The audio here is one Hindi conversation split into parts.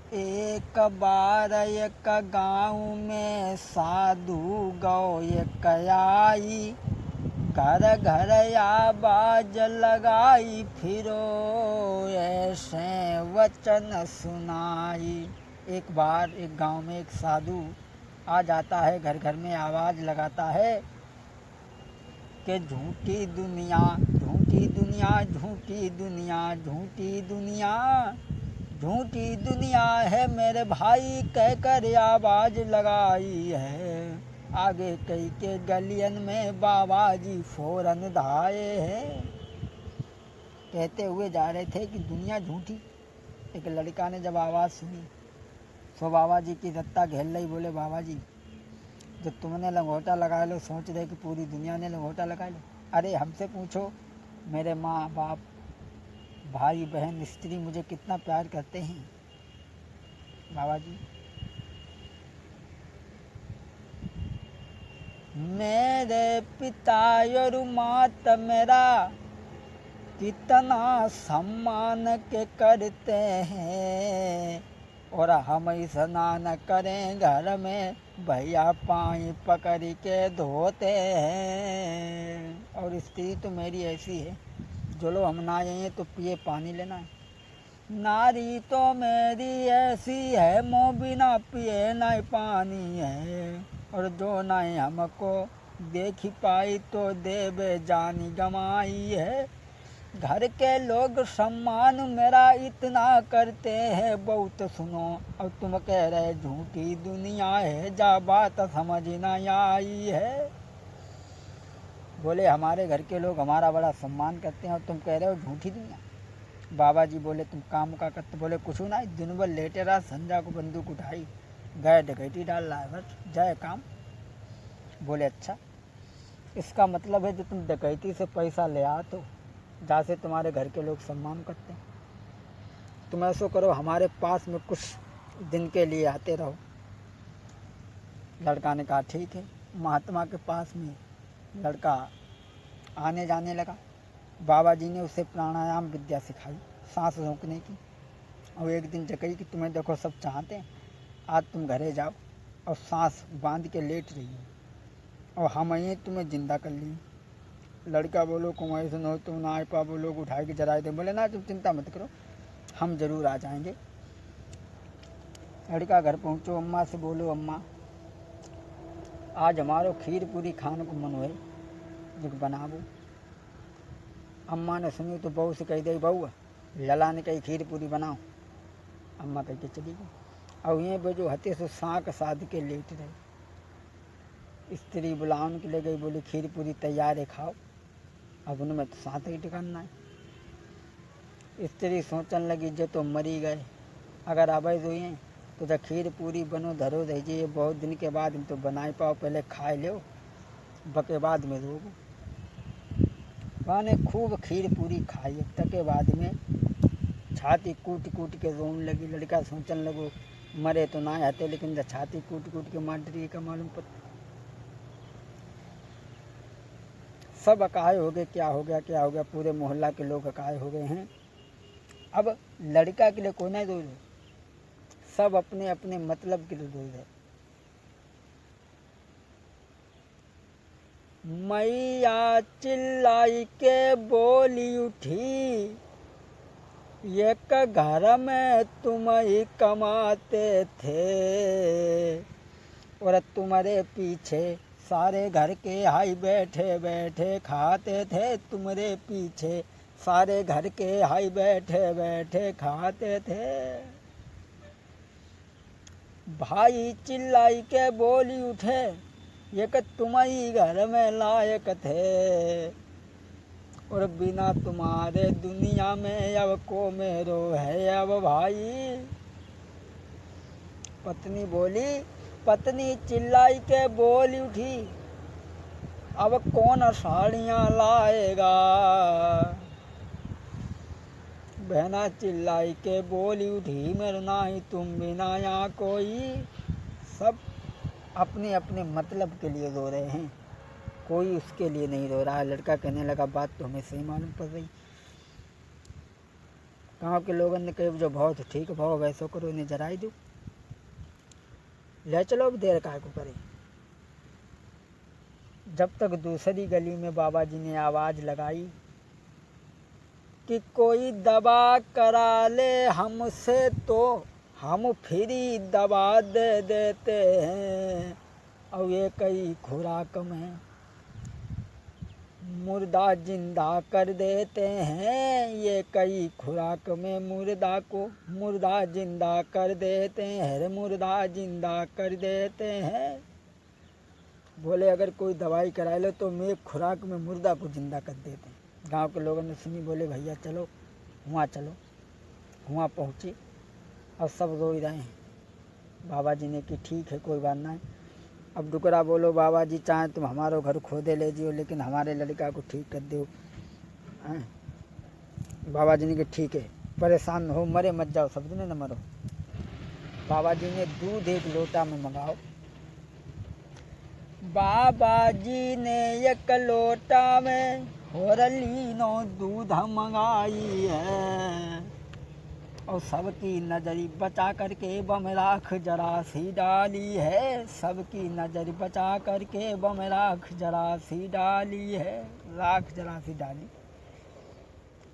एक बार एक गाँव में साधु गौ एक आई, घर घर आवाज लगाई, फिरो ऐसे वचन सुनाई। एक बार एक गांव में एक साधु आ जाता है, घर घर में आवाज़ लगाता है कि झूठी दुनिया, झूठी दुनिया, झूठी दुनिया, झूठी दुनिया, झूठी दुनिया है मेरे भाई, कहकर आवाज़ लगाई है। आगे कई के गलियन में बाबा जी फौरन धाये हैं। कहते हुए जा रहे थे कि दुनिया झूठी। एक लड़का ने जब आवाज़ सुनी तो बाबा जी की सत्ता घेर ली। बोले बाबा जी, जो तुमने लंगोटा लगा लो, सोच रहे कि पूरी दुनिया ने लंगोटा लगा लो। अरे हमसे पूछो, मेरे माँ बाप, भाई बहन, स्त्री मुझे कितना प्यार करते हैं। बाबा जी, मेरे पिता और मात मेरा कितना सम्मान के करते हैं, और हम स्नान करें घर में भैया पानी पकड़ के धोते हैं। और स्त्री तो मेरी ऐसी है, चलो हम ना आए तो पिए पानी लेना है। नारी तो मेरी ऐसी है, मोह बिना पिए ना पानी है, और जो नहीं हमको देख पाई तो देवे जानी गमाई है। घर के लोग सम्मान मेरा इतना करते हैं, बहुत सुनो और तुम कह रहे झूठी दुनिया है, जा बात समझ ना आई है। बोले हमारे घर के लोग हमारा बड़ा सम्मान करते हैं और तुम कह रहे हो झूठी दुनिया। बाबा जी बोले तुम काम का करते? बोले कुछ ना, दिन भर लेटे रहा, संजा को बंदूक उठाई, गए डकैती डाल रहा है, बस जाए काम। बोले अच्छा, इसका मतलब है जो तुम डकैती से पैसा ले आते हो, जहाँ से तुम्हारे घर के लोग सम्मान करते हैं, तुम ऐसा करो हमारे पास में कुछ दिन के लिए आते रहो। लड़का ने कहा ठीक है। महात्मा के पास में लड़का आने जाने लगा। बाबा जी ने उसे प्राणायाम विद्या सिखाई, सांस रोकने की। और एक दिन जगई कि तुम्हें देखो सब चाहते हैं, आज तुम घरे जाओ और सांस बांध के लेट रही हो और हम ये तुम्हें जिंदा कर ली। लड़का बोलो कुमारी सुनो, तुम ना आ पा, लोग उठा के जराए थे। बोले ना तुम चिंता मत करो, हम जरूर आ जाएंगे। लड़का घर पहुँचो, अम्मा से बोलो अम्मा आज हमारो खीर पूरी खाने को मन हुए, जो बनाबो। अम्मा ने सुनी तो बहू से कही दे, बहू लला ने कही खीर पूरी बनाओ। अम्मा कह के चली गई। और ये वो जो हते सो सांक साध के लेट रहे। स्त्री बुलावन के ले गई, बोली खीर पूरी तैयार है, खाओ। अब उनमें तो साथ ही ठिकाना है। स्त्री सोचने लगी जो तो मरी गए, अगर आवाज हुई हैं तो जब खीर पूरी बनो धरो दीजिए, बहुत दिन के बाद हम तो बनाए पाओ, पहले खाए लो, बके बाद में रोगो। मैंने खूब खीर पूरी खाई, तक के बाद में छाती कूट कूट के रोने लगी। लड़का सोचने लगो मरे तो ना आते, लेकिन जब छाती कूट कूट के मार रही का मालूम पड़ता। सब अकाय हो गए, क्या हो गया क्या हो गया, पूरे मोहल्ला के लोग अकाय हो गए हैं। अब लड़का के लिए कोई नहीं रोज, सब अपने अपने मतलब के लिए रोज है। मैया चिल्लाई के बोली उठी, एक घर में तुम ही कमाते थे, और तुम्हारे पीछे सारे घर के हाई बैठे बैठे खाते थे। तुम्हारे पीछे सारे घर के हाई बैठे बैठे खाते थे। भाई चिल्लाई के बोली उठे, एक तुम ही घर में लायक थे, और बिना तुम्हारे दुनिया में अब को मेरो है अब भाई। पत्नी बोली, पत्नी चिल्लाई के बोली उठी, अब कौन साड़ियाँ लाएगा। बहना चिल्लाई के बोली उठी, मेरे ना ही तुम बिना यहाँ कोई। सब अपने अपने मतलब के लिए रो रहे हैं, कोई उसके लिए नहीं रो रहा है। लड़का कहने लगा बात तो हमें सही मालूम पड़ रही। गाँव के लोगों ने कही जो भाव तो ठीक भाव वैसो करो, इन्हें जराई दो, ले चलो, अब देर काहे को करे। जब तक दूसरी गली में बाबा जी ने आवाज़ लगाई कि कोई दवा करा ले हमसे तो हम फ्री दवा दे देते हैं, और ये कई खुराक में मुर्दा जिंदा कर देते हैं, ये कई खुराक में मुर्दा जिंदा कर देते हैं, मुर्दा जिंदा कर देते हैं। बोले अगर कोई दवाई करा लो तो हम एक खुराक में मुर्दा को जिंदा कर देते हैं। गांव के लोगों ने सुनी, बोले भैया चलो वहाँ चलो। वहाँ पहुँचे और सब रो रहे हैं। बाबा जी ने कि ठीक है कोई बात नहीं। अब डुकरा बोलो बाबा जी चाहे तुम हमारो घर खोदे ले जियो, लेकिन हमारे लड़का को ठीक कर दो। बाबा जी ने कि ठीक है, परेशान हो, मरे मत जाओ, समझने न मरो। बाबा जी ने दूध एक लोटा में मंगाओ। बाबा जी ने एक लोटा में होरलीनो दूध मंगाई है, और सबकी नज़र बचा करके बम राख जरा सी डाली है, सबकी नज़र बचा करके बम राख जरा सी डाली है, राख जरा सी डाली।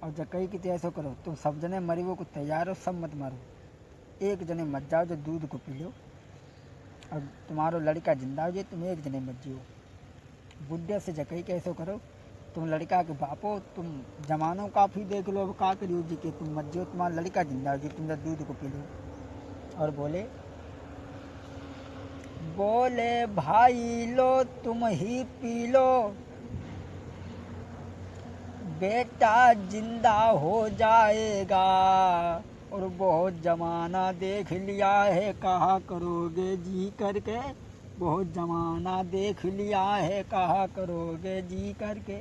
और जकई की ऐसा करो, तुम सब जने मरीबो को तैयार हो, सब मत मारो, एक जने मत जाओ जो दूध को पी लो, और तुम्हारो लड़का जिंदा हो जाए, तुम एक जने मत जियो। बुढ़े से जकई कैसे करो, तुम लड़का के बापो, तुम जमानो काफ़ी देख लो, अब का करियो जी के तुम मत जियो, तुम्हारा लड़का जिंदा हो जी, तुम दूध को पी लो। और बोले भाई लो तुम ही पी लो, बेटा जिंदा हो जाएगा, और बहुत जमाना देख लिया है, कहा करोगे जी करके, बहुत जमाना देख लिया है, कहा करोगे जी करके।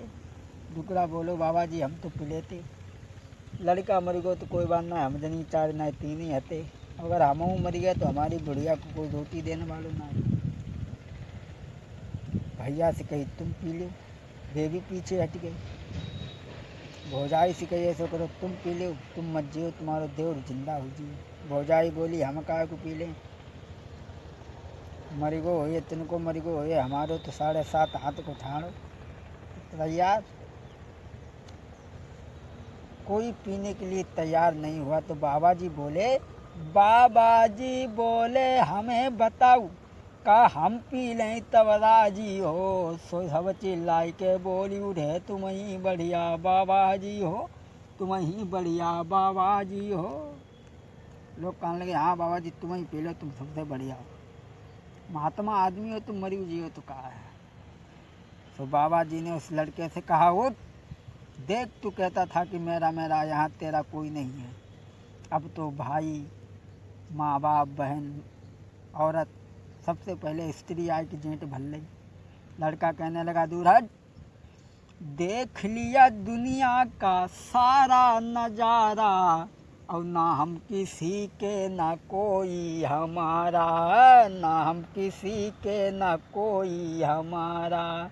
डुकरा बोलो बाबा जी हम तो पी लेते, लड़का मर गो तो कोई बात ना, हम जनी चार ना तीन ही हते, अगर हम मर गए तो हमारी बुढ़िया को कोई रोटी देने वालों ना। भैया से कही तुम पी लो, वे भी पीछे हट गई। भौजाई से कही ऐसा करो तुम पी लो, तुम मत जियो, तुम्हारा देवर जिंदा हो जी। भौजाई बोली हम काहे को पी लें, मरिगो हो तिनको मरिगो हो, हमारो तो 7.5 हाथ को ठाणो तैयार। कोई पीने के लिए तैयार नहीं हुआ तो बाबा जी बोले हमें बताओ का हम पी लें तब राजी हो। सो सब चिल्लाई के बोली उठे तुम ही बढ़िया बाबा जी हो, तुम ही बढ़िया बाबा जी हो। लोग कहने लगे हाँ बाबा जी तुम ही पी लो, तुम सबसे बढ़िया हो, महात्मा आदमी हो तुम, मरी जी हो तो कहा है। तो बाबा जी ने उस लड़के से कहा उठ, देख तू कहता था कि मेरा मेरा यहाँ तेरा कोई नहीं है, अब तो भाई माँ बाप बहन औरत सबसे पहले स्त्री आई कि जेंट भल लई। लड़का कहने लगा दूर हट, देख लिया दुनिया का सारा नजारा, और ना हम किसी के ना कोई हमारा, ना हम किसी के ना कोई हमारा।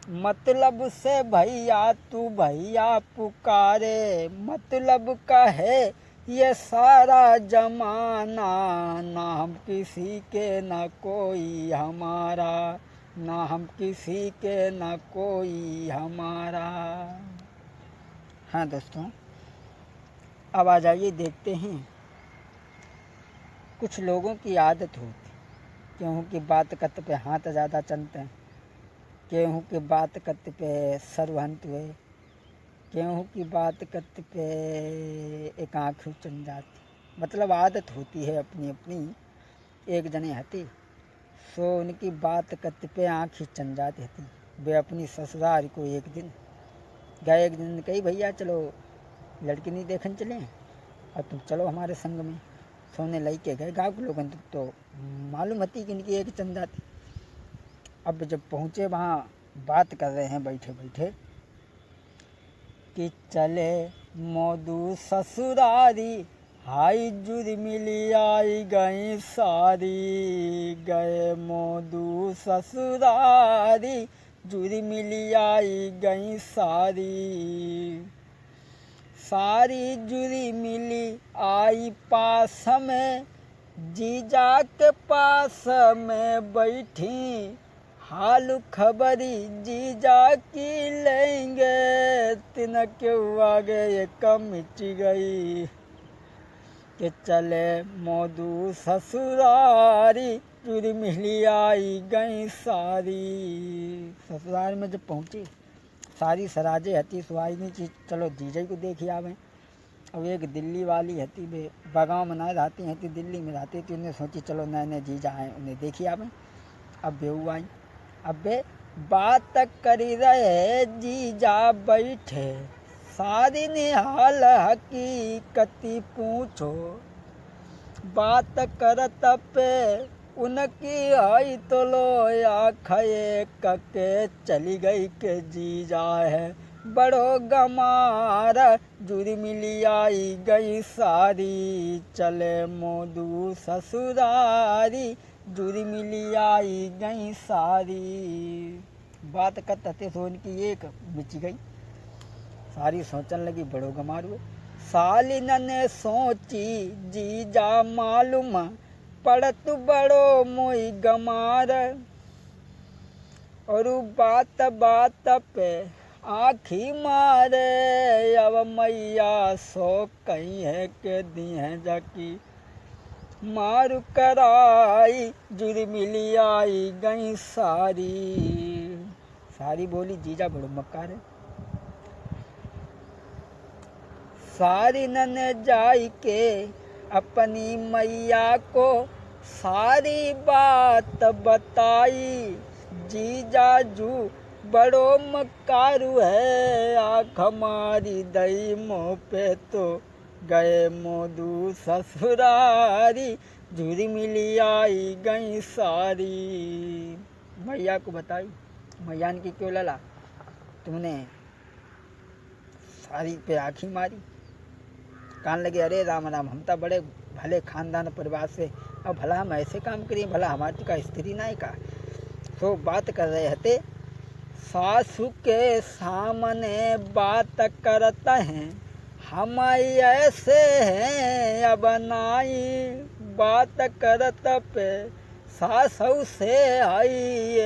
मतलब से भैया तू भैया पुकारे, मतलब का है ये सारा जमाना, ना हम किसी के ना कोई हमारा, ना हम किसी के ना कोई हमारा। हाँ दोस्तों, अब आ जाइए देखते हैं। कुछ लोगों की आदत होती, गेहूँ की बात करते पे हाथ ज़्यादा चलते हैं, गेहूँ की बात करते पे सरवंत हुए, गेहूँ की बात करते पे एक आँख चल जाती, मतलब आदत होती है अपनी अपनी। एक जने हती सो उनकी बात करते पे आँख चल जाती थी। वे अपनी ससुराल को एक दिन गए, एक दिन कही भैया चलो लड़की नहीं देखने चले और तुम चलो हमारे संग में। सोने लई के गए, गाँव के लोगों तो मालूम थी कि इनकी एक चंदा थी। अब जब पहुँचे वहाँ बात कर रहे हैं बैठे बैठे कि चले मौदू ससुरारी, हाई जुर मिली आई गई सारी, गए मौदू ससुरारी, जुर मिली आई गई सारी। सारी जुरी मिली आई पास में, जीजा के पास में बैठी, हाल खबरी जीजा की लेंगे, तिनके आगे ये कम मिट गई, कि चले मोदू ससुरारी, जुरी मिली आई गई सारी। ससुराल में जब पहुँची सारी सराजे हती सुहाई चीज, चलो जीजा को देखी आवे। अब एक दिल्ली वाली हती, वे बगाव में ना रहती हती, दिल्ली में रहती थी, उन्हें सोची चलो नए नए जीजा आए उन्हें देखी आवे। अब बेहू आई, अब वे बात करी रहे जीजा बैठे, सारी निहाल हकीकती पूछो, बात करत पे उनकी आई तो लो आखे कके चली गई के जीजा है बड़ो गमार, जुरी मिली आई गई सारी, चले मोदू ससुरारी, जुरी मिली आई गई सारी। बात करते तो उनकी एक मिच गई, सारी सोचने लगी बड़ो गमार हुए। सालिन ने सोची जीजा मालूम पड़त बड़ो मोई गमार, और बात बात पे आँखी मारे, अब मैया सो कहीं है के दी है जाकी, मारू कराई जुरी मिली आई गई सारी। सारी बोली जीजा बड़ो मक्कार है। सारी नने जाई के अपनी मैया को सारी बात बताई, जीजा जू बड़ो मक्कारू है, आँख मारी दई मुँह पे तो गए मोदू ससुरारी, जुरी मिली आई गई सारी। मैया को बताई, मैया ने की क्यों लला तुमने सारी पे आँखी मारी। कहने लगे अरे राम राम, हम तो बड़े भले खानदान परिवार से, अब भला हम ऐसे काम करिए, भला हमारी का स्त्री नहीं का। तो बात कर रहे थे, सासू के सामने बात करता है, हम ऐसे हैं अब नाई, बात करत पे सासू से आई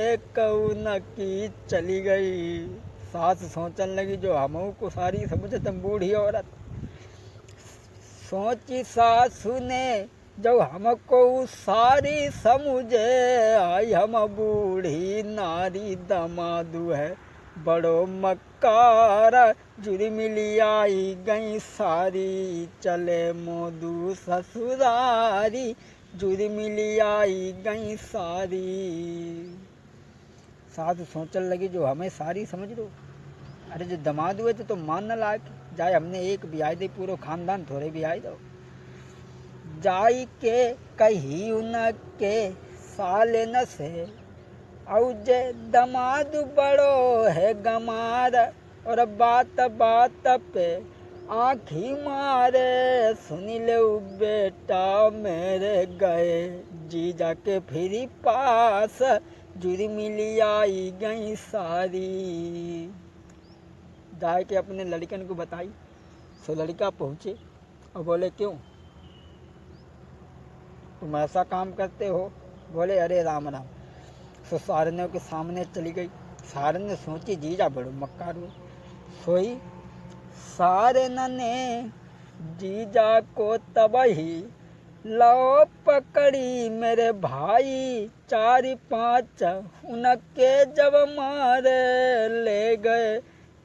एक न की चली गई। सास सोचने लगी जो हमों को सारी समझ तुम बूढ़ी औरत, सोची सासू ने जब हमको सारी समझे आई, हम बूढ़ी नारी दमादू है बड़ो मक्कार, जुरी मिली आई गई सारी, चले मोदू ससुरारी, जुरी मिली आई गई सारी। सास सोचने लगी जो हमें सारी समझ लो, अरे जो दमाद हुए तो मान न लायक जाए, हमने एक ब्याह दे पूरा खानदान थोड़े ब्याह दो। जाई के कही उनके साले न से, औजे दमाद बड़ो है गमार, और बात बात पे आँखी मारे, सुनी ले बेटा मेरे गए जीजा के फिरी पास, जुरी मिली आई गई सारी। जाए के अपने लड़कन को बताई, सो लड़का पहुँचे और बोले क्यों तुम ऐसा काम करते हो। बोले अरे राम राम। सो सारने के सामने चली गई। सारन ने सोची जीजा बड़ो मक्कार हुए। सोई सारन ने जीजा को तबही लो पकड़ी मेरे भाई, 4-5 उनके जब मारे ले गए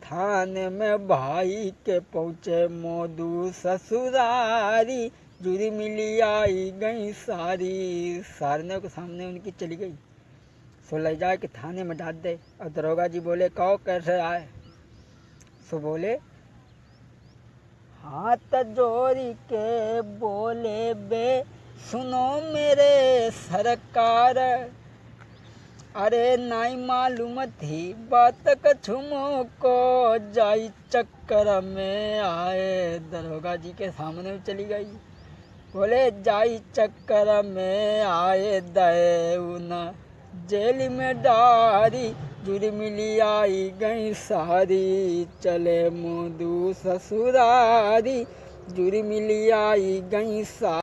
थाने में, भाई के पहुँचे मोदू ससुरारी, जुरी मिली आई गई सारी। सारने के सामने उनकी चली गई। सो ले जा के थाने में डाल दे। और दरोगा जी बोले कहो कैसे आए। सो बोले हाथ जोड़ी के बोले बे सुनो मेरे सरकार, अरे नाई मालूम थी बात कछुमो को, जाई चक्कर में आए। दरोगा जी के सामने चली गई। बोले जाई चक्कर में आए, दे उन जेल में डारी, जुर्मिली आई गई सारी, चले मोदू ससुरारी, जुर्मिली आई गई सारी।